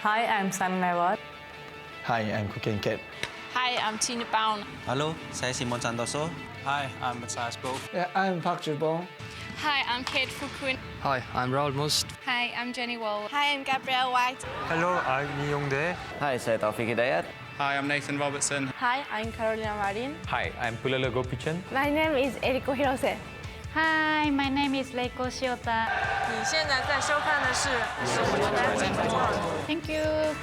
Hi, I'm Simon Mewat. Hi, I'm Cooking Cat. Hi, I'm Tina Baun. Halo, saya Simon Santoso. Hi, I'm Matthias Bo. Yeah, I'm Park Jibong. Hi, I'm Kate Fukun. Hi, I'm Raul Must. Hi, I'm Jenny Wall. Hi, I'm Gabrielle White. Hello, I'm Lee Yongdae. Hi, saya Taufik Hidayat. Hi, I'm Nathan Robertson. Hi, I'm Carolina Marin. Hi, I'm Pulala Gopichan. My name is Eriko Hirose. Hi, my name is Leiko Shiota. 你现在在收看的是我们的节目。 Thank you.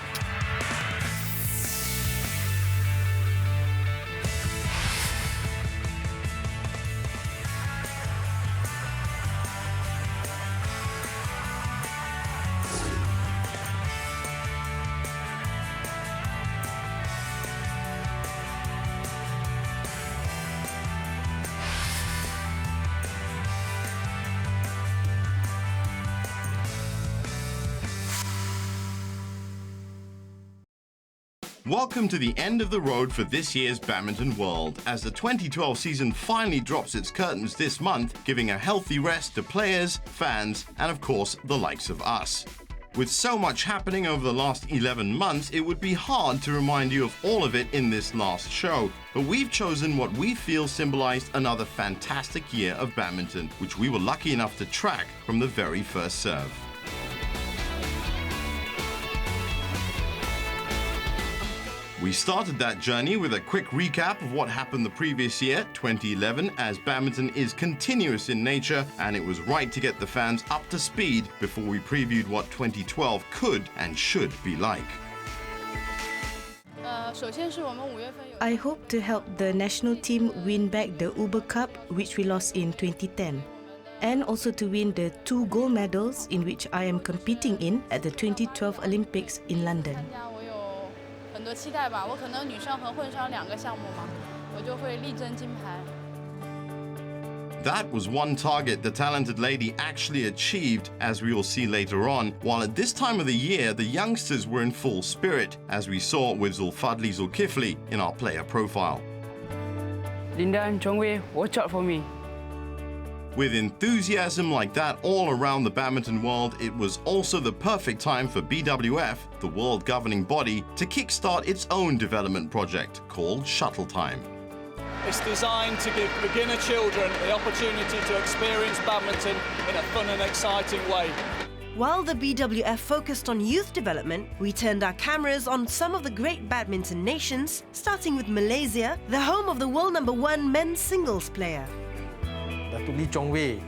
Welcome to the end of the road for this year's Badminton World, as the 2012 season finally drops its curtains this month, giving a healthy rest to players, fans, and of course, the likes of us. With so much happening over the last 11 months, it would be hard to remind you of all of it in this last show, but we've chosen what we feel symbolized another fantastic year of badminton, which we were lucky enough to track from the very first serve. We started that journey with a quick recap of what happened the previous year, 2011, as badminton is continuous in nature, and it was right to get the fans up to speed before we previewed what 2012 could and should be like. I hope to help the national team win back the Uber Cup, which we lost in 2010, and also to win the 2 gold medals in which I am competing in at the 2012 Olympics in London. 很多期待吧，我可能女生和混双2个项目嘛，我就会力争金牌。 That was one target the talented lady actually achieved, as we will see later on, while at this time of the year, the youngsters were in full spirit, as we saw with Zulfadli Zulkifli in our player profile. Linda and Chong Wei, watch out for me. With enthusiasm like that all around the badminton world, it was also the perfect time for BWF, the world governing body, to kickstart its own development project called Shuttle Time. It's designed to give beginner children the opportunity to experience badminton in a fun and exciting way. While the BWF focused on youth development, we turned our cameras on some of the great badminton nations, starting with Malaysia, the home of the world #1 men's singles player. Datuk Lee Chong Wei.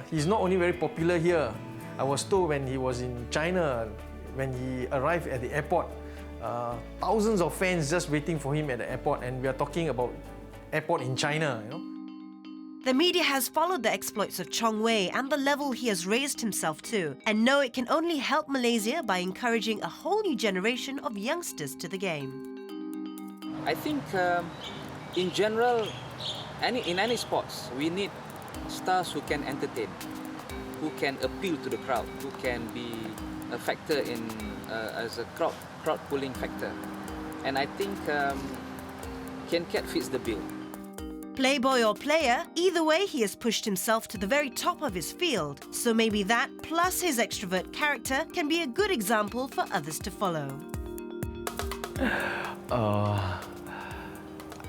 He's not only very popular here. I was told when he was in China, when he arrived at the airport, thousands of fans just waiting for him at the airport, and we are talking about airport in China, you know. The media has followed the exploits of Chong Wei and the level he has raised himself to, and know it can only help Malaysia by encouraging a whole new generation of youngsters to the game. I think in general, in any sports, we need stars who can entertain, who can appeal to the crowd, who can be a factor in as a crowd pulling factor, and I think Ken Cat fits the bill. Playboy or player, either way he has pushed himself to the very top of his field, so maybe that plus his extrovert character can be a good example for others to follow.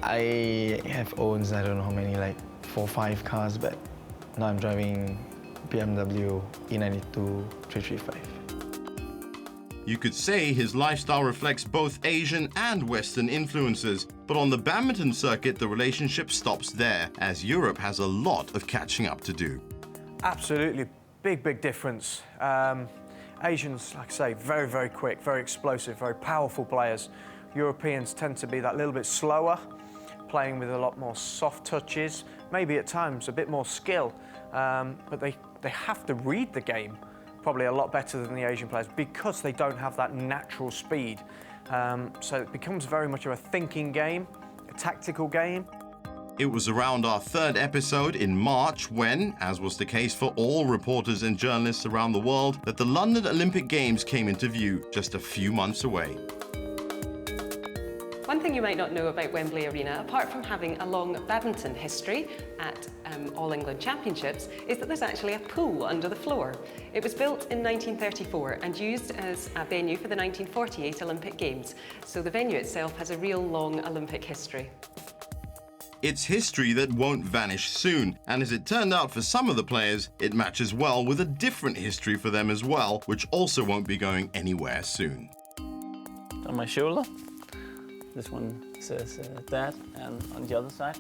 I have owns, I don't know how many, like 4 or 5 cars, but now I'm driving BMW E92 335. You could say his lifestyle reflects both Asian and Western influences, but on the badminton circuit, the relationship stops there, as Europe has a lot of catching up to do. Absolutely, big difference. Asians, like I say, very quick, very explosive, very powerful players. Europeans tend to be that little bit slower, playing with a lot more soft touches, maybe at times a bit more skill, but they have to read the game probably a lot better than the Asian players because they don't have that natural speed. So it becomes very much of a thinking game, a tactical game. It was around our 3rd episode in March when, as was the case for all reporters and journalists around the world, that the London Olympic Games came into view just a few months away. One thing you might not know about Wembley Arena, apart from having a long badminton history at All England Championships, is that there's actually a pool under the floor. It was built in 1934 and used as a venue for the 1948 Olympic Games. So the venue itself has a real long Olympic history. It's history that won't vanish soon, and as it turned out for some of the players, it matches well with a different history for them as well, which also won't be going anywhere soon. On my shoulder, this one says Dad, and on the other side,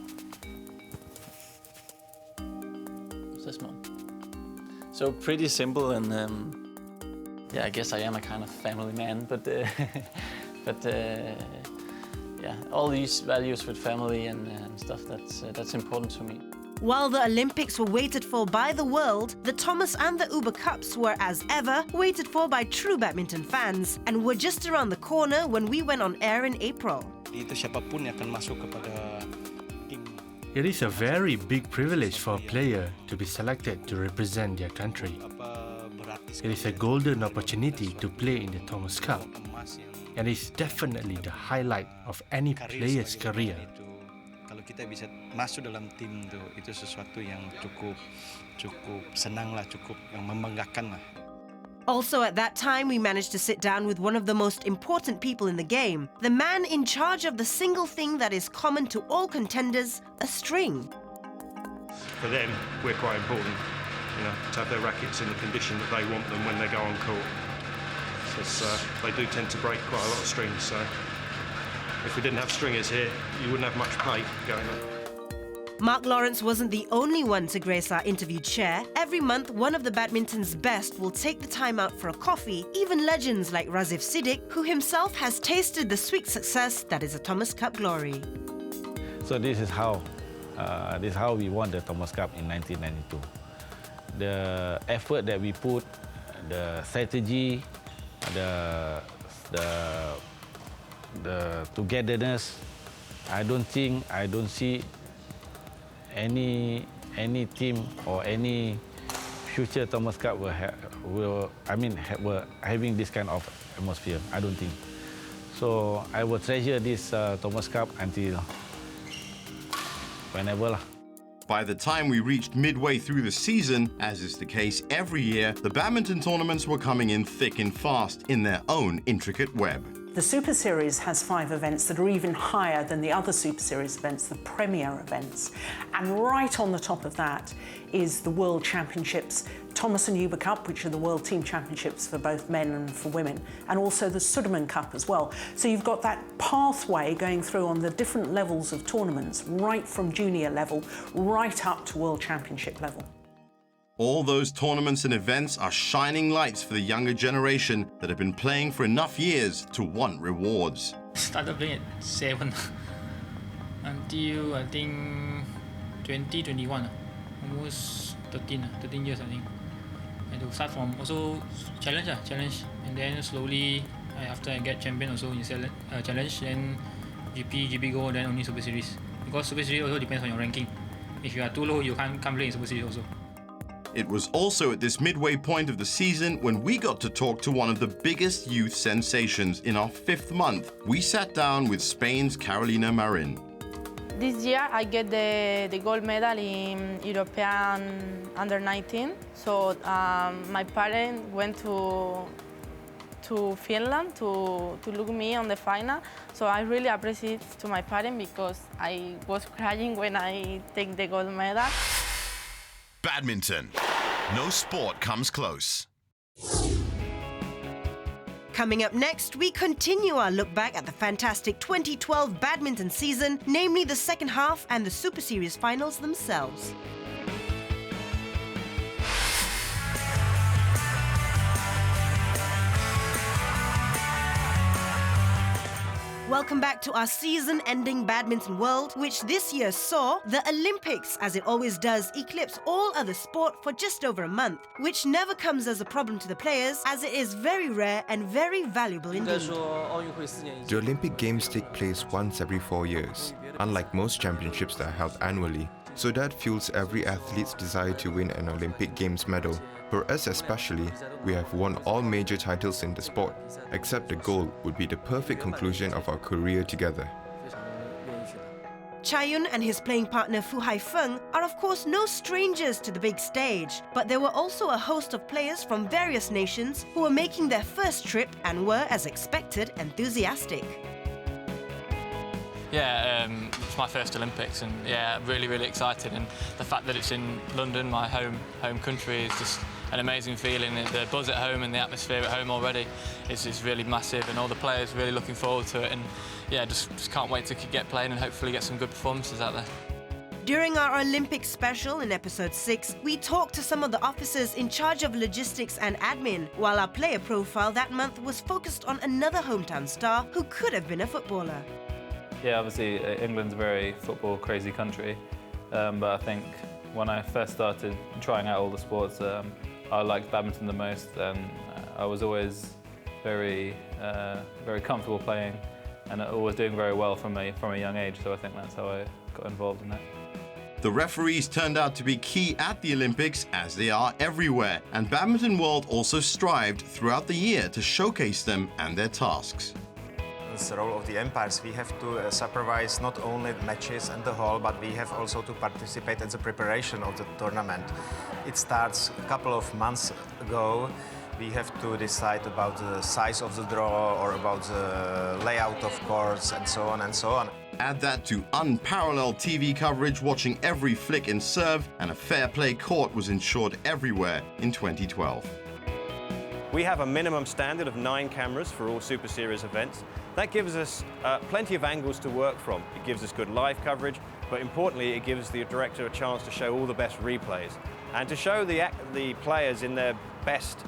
what's this one? So pretty simple, and yeah, I guess I am a kind of family man, but yeah, all these values with family and stuff, that's important to me. While the Olympics were waited for by the world, the Thomas and the Uber Cups were, as ever, waited for by true badminton fans and were just around the corner when we went on air in April. It is a very big privilege for a player to be selected to represent their country. It is a golden opportunity to play in the Thomas Cup, and it's definitely the highlight of any player's career. Kalau kita bisa masuk dalam tim itu sesuatu yang cukup senang lah, cukup yang membanggakan lah. Also at that time, we managed to sit down with one of the most important people in the game, the man in charge of the single thing that is common to all contenders, a string. For them, we're quite important, to have their rackets in the condition that they want them when they go on court. So they do tend to break quite a lot of strings, so if we didn't have stringers here, you wouldn't have much play going on. Mark Lawrence wasn't the only one to grace our interviewed chair. Every month, one of the badminton's best will take the time out for a coffee, even legends like Razif Siddiq, who himself has tasted the sweet success that is a Thomas Cup glory. So this is how we won the Thomas Cup in 1992. The effort that we put, the strategy, the togetherness, I don't see any team or any future Thomas Cup were having this kind of atmosphere. I don't think. So I will treasure this Thomas Cup until whenever. By the time we reached midway through the season, as is the case every year, the badminton tournaments were coming in thick and fast in their own intricate web. The Super Series has 5 events that are even higher than the other Super Series events, the premier events. And right on the top of that is the World Championships, Thomas and Uber Cup, which are the World Team Championships for both men and for women, and also the Sudirman Cup as well. So you've got that pathway going through on the different levels of tournaments, right from junior level, right up to World Championship level. All those tournaments and events are shining lights for the younger generation that have been playing for enough years to want rewards. Started playing at 7 until I think 2021, almost 13 years I think. And to start from also challenge, and then slowly after I get champion also in challenge, then GP Go, then only Super Series. Because Super Series also depends on your ranking. If you are too low, you can't play in Super Series also. It was also at this midway point of the season when we got to talk to one of the biggest youth sensations in our 5th month. We sat down with Spain's Carolina Marin. This year I get the gold medal in European Under-19. So my parents went to Finland to look me on the final. So I really appreciate to my parents because I was crying when I take the gold medal. Badminton. No sport comes close. Coming up next, we continue our look back at the fantastic 2012 badminton season, namely the second half and the Super Series finals themselves. Welcome back to our season-ending Badminton World, which this year saw the Olympics, as it always does, eclipse all other sport for just over a month, which never comes as a problem to the players, as it is very rare and very valuable indeed. The Olympic Games take place once every 4 years, unlike most championships that are held annually, so that fuels every athlete's desire to win an Olympic Games medal. For us especially, we have won all major titles in the sport, except the gold would be the perfect conclusion of our career together. Chaiyun and his playing partner Fu Haifeng are of course no strangers to the big stage, but there were also a host of players from various nations who were making their first trip and were, as expected, enthusiastic. Yeah, it's my first Olympics, and yeah, really excited. And the fact that it's in London, my home country, is just an amazing feeling. The buzz at home and the atmosphere at home already is really massive, and all the players really looking forward to it. And yeah, just can't wait to get playing and hopefully get some good performances out there. During our Olympic special in episode 6, we talked to some of the officers in charge of logistics and admin, while our player profile that month was focused on another hometown star who could have been a footballer. Yeah, obviously England's a very football-crazy country, but I think when I first started trying out all the sports, I liked badminton the most, and I was always very comfortable playing, and always doing very well from a young age. So I think that's how I got involved in that. The referees turned out to be key at the Olympics, as they are everywhere, and Badminton World also strived throughout the year to showcase them and their tasks. It's the role of the umpires. We have to supervise not only matches and the whole, but we have also to participate in the preparation of the tournament. It starts a couple of months ago. We have to decide about the size of the draw or about the layout of courts and so on and so on. Add that to unparalleled TV coverage, watching every flick and serve, and a fair play court was ensured everywhere in 2012. We have a minimum standard of 9 cameras for all Super Series events. That gives us plenty of angles to work from. It gives us good live coverage, but importantly, it gives the director a chance to show all the best replays and to show the players in their best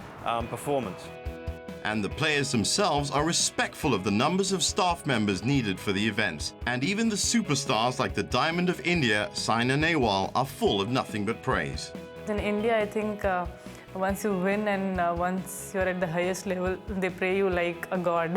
performance. And the players themselves are respectful of the numbers of staff members needed for the events. And even the superstars like the Diamond of India, Saina Nehwal, are full of nothing but praise. In India, I think once you win and once you're at the highest level, they pray you like a god.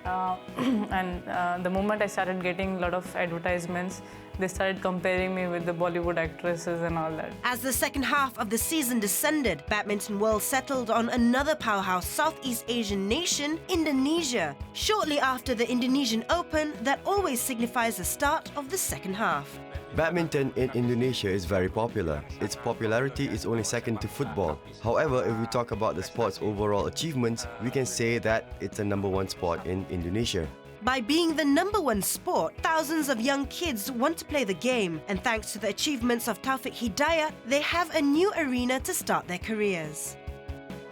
And the moment I started getting a lot of advertisements, they started comparing me with the Bollywood actresses and all that. As the second half of the season descended, Badminton World settled on another powerhouse Southeast Asian nation, Indonesia. Shortly after the Indonesian Open, that always signifies the start of the second half. Badminton in Indonesia is very popular. Its popularity is only second to football. However, if we talk about the sport's overall achievements, we can say that it's the #1 sport in Indonesia. By being the #1 sport, thousands of young kids want to play the game, and thanks to the achievements of Taufik Hidayat, they have a new arena to start their careers.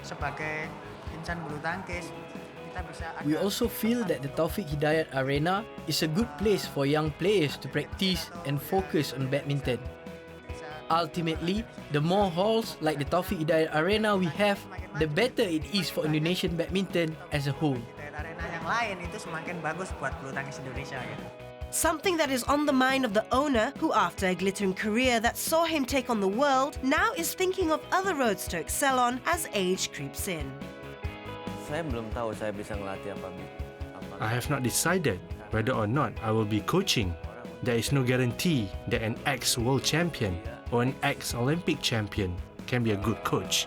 Sebagai insan bulu tangkis, we also feel that the Taufik Hidayat Arena is a good place for young players to practice and focus on badminton. Ultimately, the more halls like the Taufik Hidayat Arena we have, the better it is for Indonesian badminton as a whole. Arena yang lain itu semakin bagus buat bulu tangkis Indonesia ya. Something that is on the mind of the owner, who after a glittering career that saw him take on the world, now is thinking of other roads to excel on as age creeps in. Saya belum tahu saya bisa ngelatih apa. I have not decided whether or not I will be coaching. There is no guarantee that an ex-world champion or an ex-Olympic champion can be a good coach.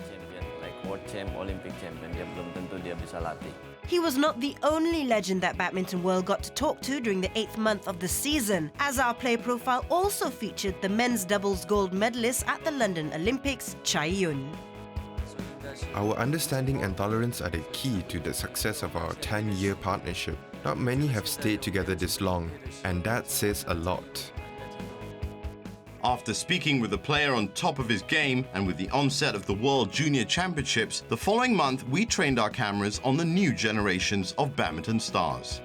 Champion, like world champ, Olympic champion, dia belum tentu dia bisa latih. He was not the only legend that Badminton World got to talk to during the 8th month of the season, as our player profile also featured the men's doubles gold medalist at the London Olympics, Chaiyun. Our understanding and tolerance are the key to the success of our 10-year partnership. Not many have stayed together this long, and that says a lot. After speaking with the player on top of his game and with the onset of the World Junior Championships, the following month we trained our cameras on the new generations of badminton stars.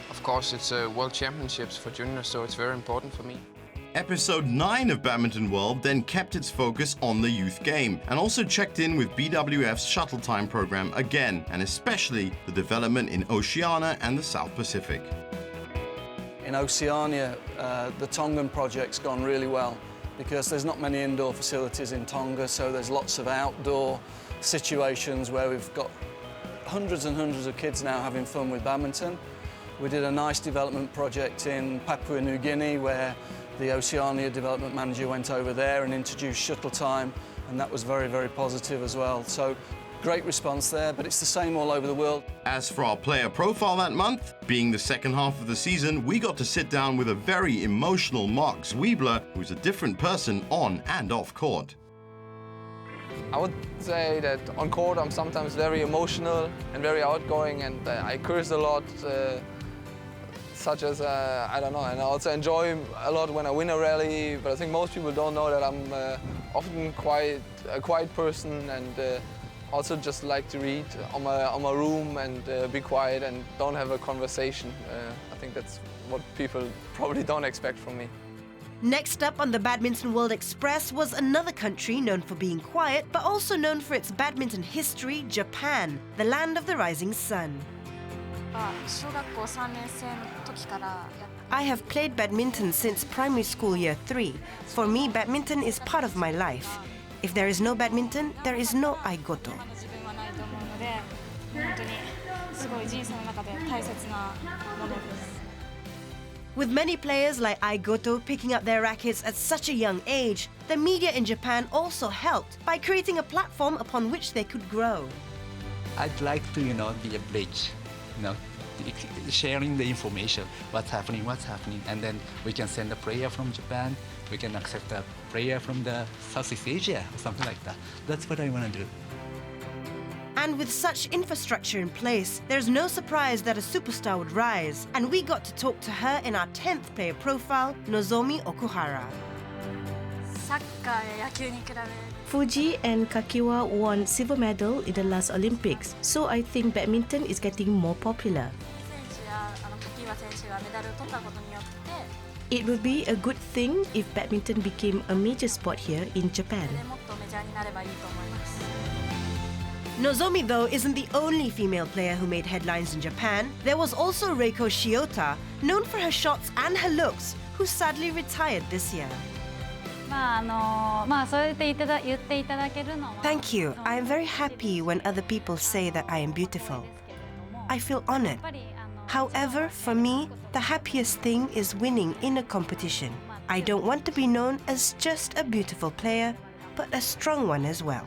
Of course, it's World Championships for juniors, so it's very important for me. Episode 9 of Badminton World then kept its focus on the youth game and also checked in with BWF's Shuttle Time program again, and especially the development in Oceania and the South Pacific. In Oceania, the Tongan project's gone really well because there's not many indoor facilities in Tonga, so there's lots of outdoor situations where we've got hundreds and hundreds of kids now having fun with badminton. We did a nice development project in Papua New Guinea where the Oceania development manager went over there and introduced Shuttle Time, and that was very, very positive as well. So great response there, but it's the same all over the world. As for our player profile that month, being the second half of the season, we got to sit down with a very emotional Mark Zwiebler, who's a different person on and off court. I would say that on court I'm sometimes very emotional and very outgoing, and I curse a lot, such as, I don't know, and I also enjoy a lot when I win a rally, but I think most people don't know that I'm often a quiet person, and also just like to read on my room and be quiet and don't have a conversation. I think that's what people probably don't expect from me. Next up on the Badminton World Express was another country known for being quiet, but also known for its badminton history, Japan, the land of the rising sun. I have played badminton since primary school year 3. For me, badminton is part of my life. If there is no badminton, there is no aigoto. With many players like Aigoto picking up their rackets at such a young age, the media in Japan also helped by creating a platform upon which they could grow. I'd like to, be a bridge, sharing the information, what's happening, and then we can send a player from Japan, we can accept a player from the Southeast Asia, or something like that. That's what I want to do. And with such infrastructure in place, there's no surprise that a superstar would rise. And we got to talk to her in our 10th player profile, Nozomi Okuhara. Fuji and Kakiwa won silver medal in the last Olympics, so I think badminton is getting more popular. It would be a good thing if badminton became a major sport here in Japan. Nozomi, though, isn't the only female player who made headlines in Japan. There was also Reiko Shiota, known for her shots and her looks, who sadly retired this year. Thank you. I am very happy when other people say that I am beautiful. I feel honored. However, for me, the happiest thing is winning in a competition. I don't want to be known as just a beautiful player, but a strong one as well.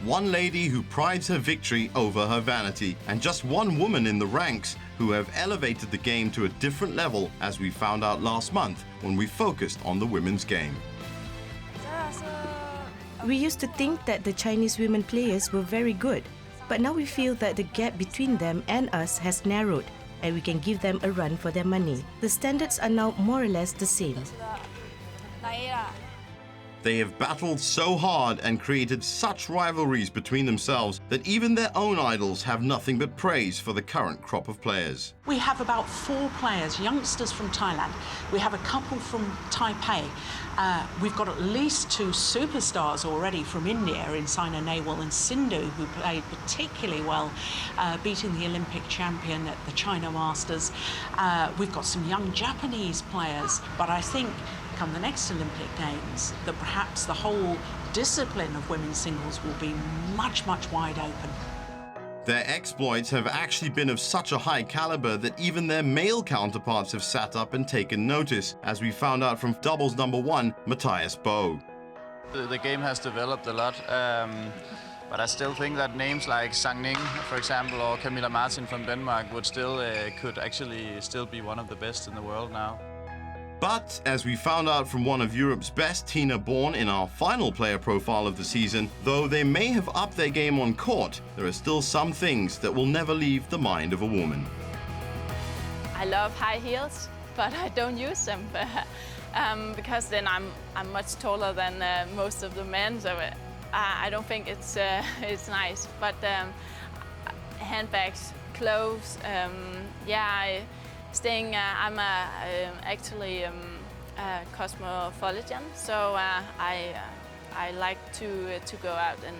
One lady who prides her victory over her vanity, and just one woman in the ranks who have elevated the game to a different level, as we found out last month when we focused on the women's game. We used to think that the Chinese women players were very good, but now we feel that the gap between them and us has narrowed, and we can give them a run for their money. The standards are now more or less the same. They have battled so hard and created such rivalries between themselves that even their own idols have nothing but praise for the current crop of players. We have about 4 players, youngsters from Thailand. We have a couple from Taipei. We've got at least 2 superstars already from India in Saina Nehwal and Sindhu, who played particularly well, beating the Olympic champion at the China Masters. We've got some young Japanese players, but I think come the next Olympic Games that perhaps the whole discipline of women's singles will be much, much wide open. Their exploits have actually been of such a high caliber that even their male counterparts have sat up and taken notice, as we found out from doubles number 1, Matthias Bo. The game has developed a lot, but I still think that names like Sang Ning, for example, or Camilla Martin from Denmark would still could actually still be one of the best in the world now. But, as we found out from one of Europe's best, Tina Born, in our final player profile of the season, though they may have upped their game on court, there are still some things that will never leave the mind of a woman. I love high heels, but I don't use them because then I'm much taller than most of the men, so I don't think it's nice. But handbags, clothes, I'm actually a cosmopolitan, so I like to go out and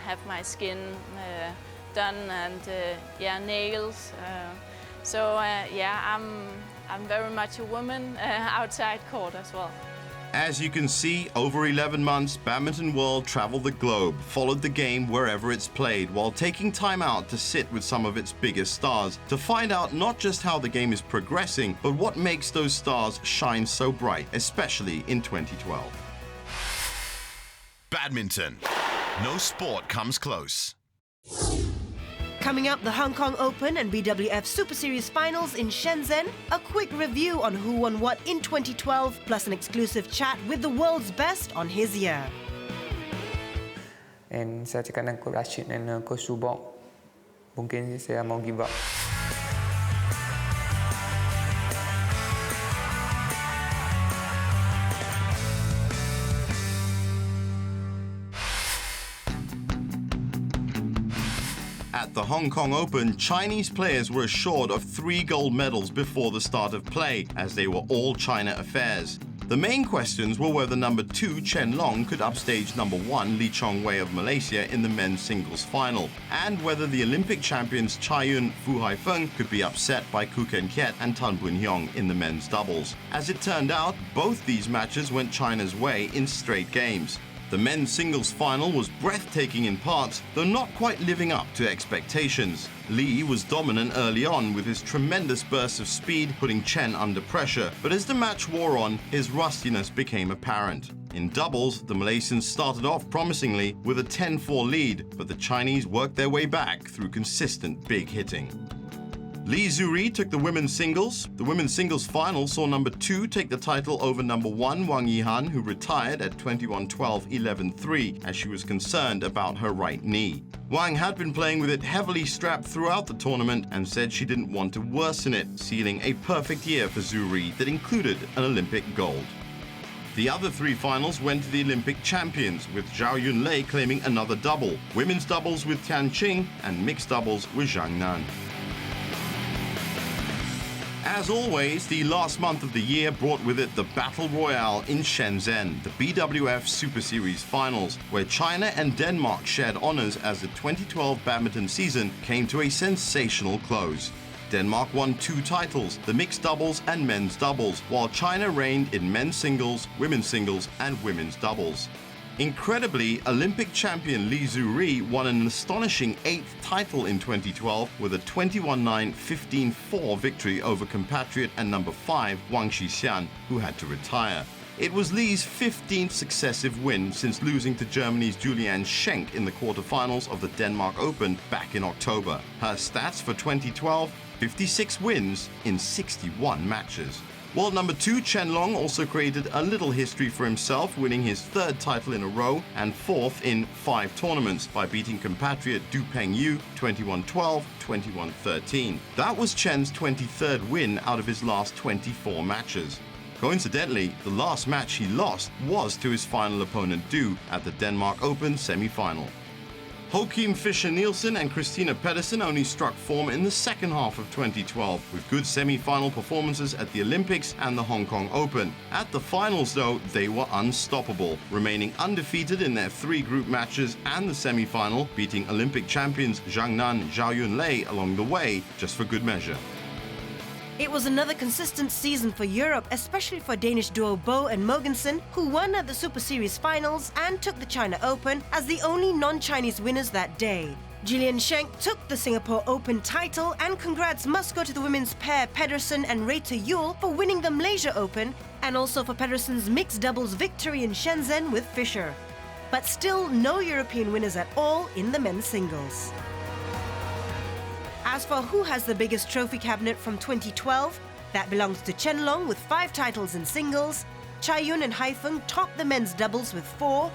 have my skin done and nails. I'm very much a woman outside court as well. As you can see, over 11 months, Badminton World traveled the globe, followed the game wherever it's played, while taking time out to sit with some of its biggest stars, to find out not just how the game is progressing, but what makes those stars shine so bright, especially in 2012. Badminton. No sport comes close. Coming up, the Hong Kong Open and BWF Superseries finals in Shenzhen, a quick review on who won what in 2012, plus an exclusive chat with the world's best on his year. And saya cakap dengan Coach Rashid dan Coach Subok, mungkin saya mau give up. At the Hong Kong Open, Chinese players were assured of 3 gold medals before the start of play, as they were all China affairs. The main questions were whether number 2 Chen Long could upstage number 1 Chong Wei of Malaysia in the men's singles final, and whether the Olympic champions Chai Yun Fu Haifeng could be upset by Koo Ken Kiat and Tan Boon Hyung in the men's doubles. As it turned out, both these matches went China's way in straight games. The men's singles final was breathtaking in parts, though not quite living up to expectations. Li was dominant early on with his tremendous bursts of speed, putting Chen under pressure, but as the match wore on, his rustiness became apparent. In doubles, the Malaysians started off promisingly with a 10-4 lead, but the Chinese worked their way back through consistent big hitting. Li Zuri took the women's singles. The women's singles final saw number 2 take the title over number 1 Wang Yihan, who retired at 21-12, 11-3, as she was concerned about her right knee. Wang had been playing with it heavily strapped throughout the tournament and said she didn't want to worsen it, sealing a perfect year for Zuri that included an Olympic gold. The other 3 finals went to the Olympic champions, with Zhao Yunlei claiming another double, women's doubles with Tian Qing and mixed doubles with Zhang Nan. As always, the last month of the year brought with it the Battle Royale in Shenzhen, the BWF Superseries finals, where China and Denmark shared honors as the 2012 badminton season came to a sensational close. Denmark won 2 titles, the mixed doubles and men's doubles, while China reigned in men's singles, women's and women's doubles. Incredibly, Olympic champion Li Zuri won an astonishing 8th title in 2012 with a 21-9, 15-4 victory over compatriot and number 5 Wang Xixian, who had to retire. It was Li's 15th successive win since losing to Germany's Julianne Schenk in the quarterfinals of the Denmark Open back in October. Her stats for 2012, 56 wins in 61 matches. World number 2 Chen Long also created a little history for himself, winning his 3rd title in a row and 4th in 5 tournaments by beating compatriot Du Pengyu 21-12, 21-13. That was Chen's 23rd win out of his last 24 matches. Coincidentally, the last match he lost was to his final opponent Du at the Denmark Open semi-final. Joachim Fischer-Nielsen and Christina Pedersen only struck form in the second half of 2012, with good semi-final performances at the Olympics and the Hong Kong Open. At the finals, though, they were unstoppable, remaining undefeated in their 3 group matches and the semi-final, beating Olympic champions Zhang Nan, Zhao Yunlei along the way, just for good measure. It was another consistent season for Europe, especially for Danish duo Bo and Mogensen, who won at the Super Series finals and took the China Open as the only non-Chinese winners that day. Julianne Schenk took the Singapore Open title, and congrats must go to the women's pair Pedersen and Rita Yule for winning the Malaysia Open, and also for Pedersen's mixed doubles victory in Shenzhen with Fischer. But still no European winners at all in the men's singles. As for who has the biggest trophy cabinet from 2012, that belongs to Chen Long with 5 titles in singles, Chai Yun and Haifeng topped the men's doubles with 4,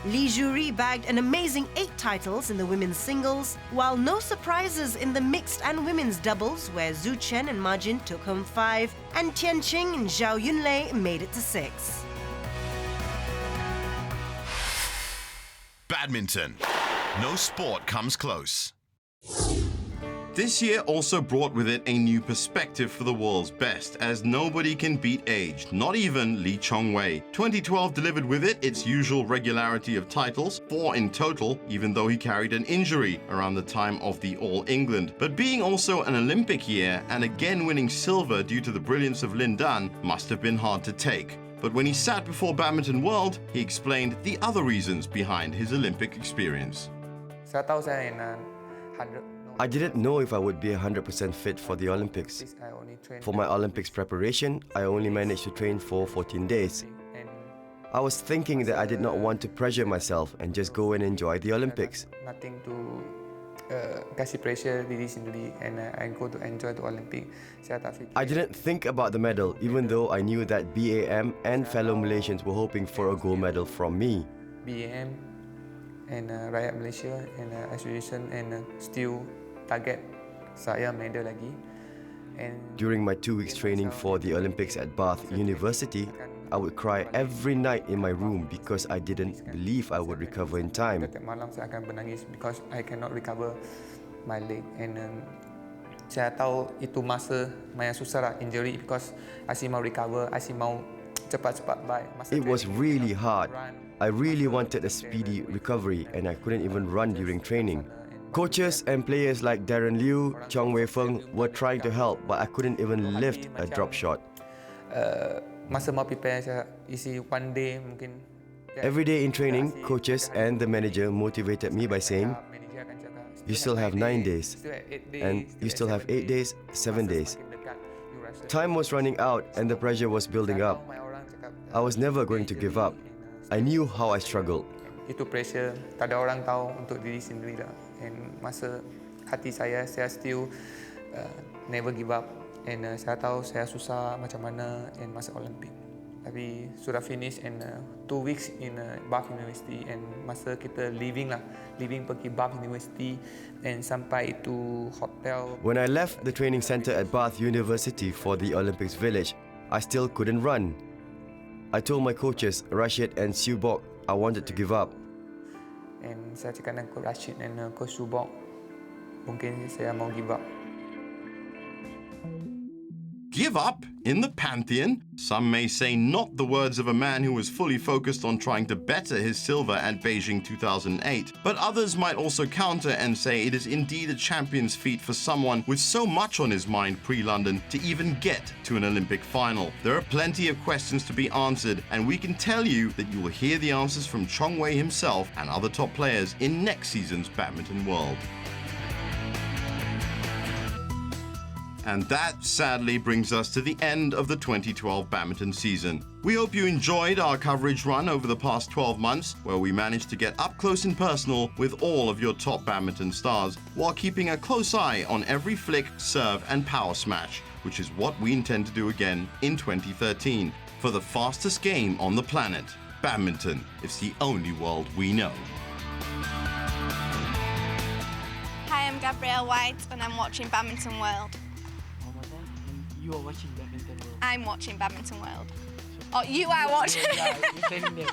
Li Zuri bagged an amazing 8 titles in the women's singles, while no surprises in the mixed and women's doubles, where Zhu Chen and Ma Jin took home 5, and Tian Qing and Zhao Yunlei made it to 6. Badminton. No sport comes close. This year also brought with it a new perspective for the world's best, as nobody can beat age, not even Chong Wei. 2012 delivered with it its usual regularity of titles, 4 in total, even though he carried an injury around the time of the All England. But being also an Olympic year and again winning silver due to the brilliance of Lin Dan must have been hard to take. But when he sat before Badminton World, he explained the other reasons behind his Olympic experience. Saya tahu saya 100. I didn't know if I would be 100% fit for the Olympics. For my Olympics preparation, I only managed to train for 14 days. I was thinking that I did not want to pressure myself and just go and enjoy the Olympics. Nothing to kasih pressure diri sendiri and I go to enjoy the Olympic. I didn't think about the medal, even though I knew that BAM and fellow Malaysians were hoping for a gold medal from me. BAM and Rakyat Malaysia and association and still target saya medal lagi. And during my 2 weeks training for the Olympics at Bath University, I would cry every night in my room because I didn't believe I would recover in time. Setiap malam saya akan menangis because I cannot recover my leg and saya tahu itu masa yang susah lah, injury, because asyik mau recover, asyik mau cepat-cepat baik. It was really hard. I really wanted a speedy recovery and I couldn't even run during training. Coaches and players like Darren Liu, Chong Wei were trying to help, but I couldn't even lift a drop shot. Masa mau prepare saya isi one day mungkin. Every day in training, coaches and the manager motivated me by saying, "You still have 9 days, and you still have 8 days, 7 days." Time was running out and the pressure was building up. I was never going to give up. I knew how I struggled. Itu pressure, tak ada orang tahu untuk diri sendiri lah. And masa hati saya still never give up. And saya tahu saya susah macam mana in masa Olympic. Tapi sudah finish in 2 weeks in Bath University and masa kita leaving pergi Bath University and sampai itu hotel. When I left the training center at Bath University for the Olympics Village, I still couldn't run. I told my coaches, Rashid and Siu Bok, I wanted to give up. And saya cakap dengan Coach Rashid and Coach Siu Bok, mungkin saya mau give up. Give up in the Pantheon? Some may say not the words of a man who was fully focused on trying to better his silver at Beijing 2008, but others might also counter and say it is indeed a champion's feat for someone with so much on his mind pre-London to even get to an Olympic final. There are plenty of questions to be answered, and we can tell you that you will hear the answers from Chong Wei himself and other top players in next season's Badminton World. And that, sadly, brings us to the end of the 2012 badminton season. We hope you enjoyed our coverage run over the past 12 months, where we managed to get up close and personal with all of your top badminton stars, while keeping a close eye on every flick, serve and power smash, which is what we intend to do again in 2013, for the fastest game on the planet. Badminton is the only world we know. Hi, I'm Gabrielle White and I'm watching Badminton World. You are watching Badminton World. I'm watching Badminton World. Oh, you are watching. Yeah, you're training them.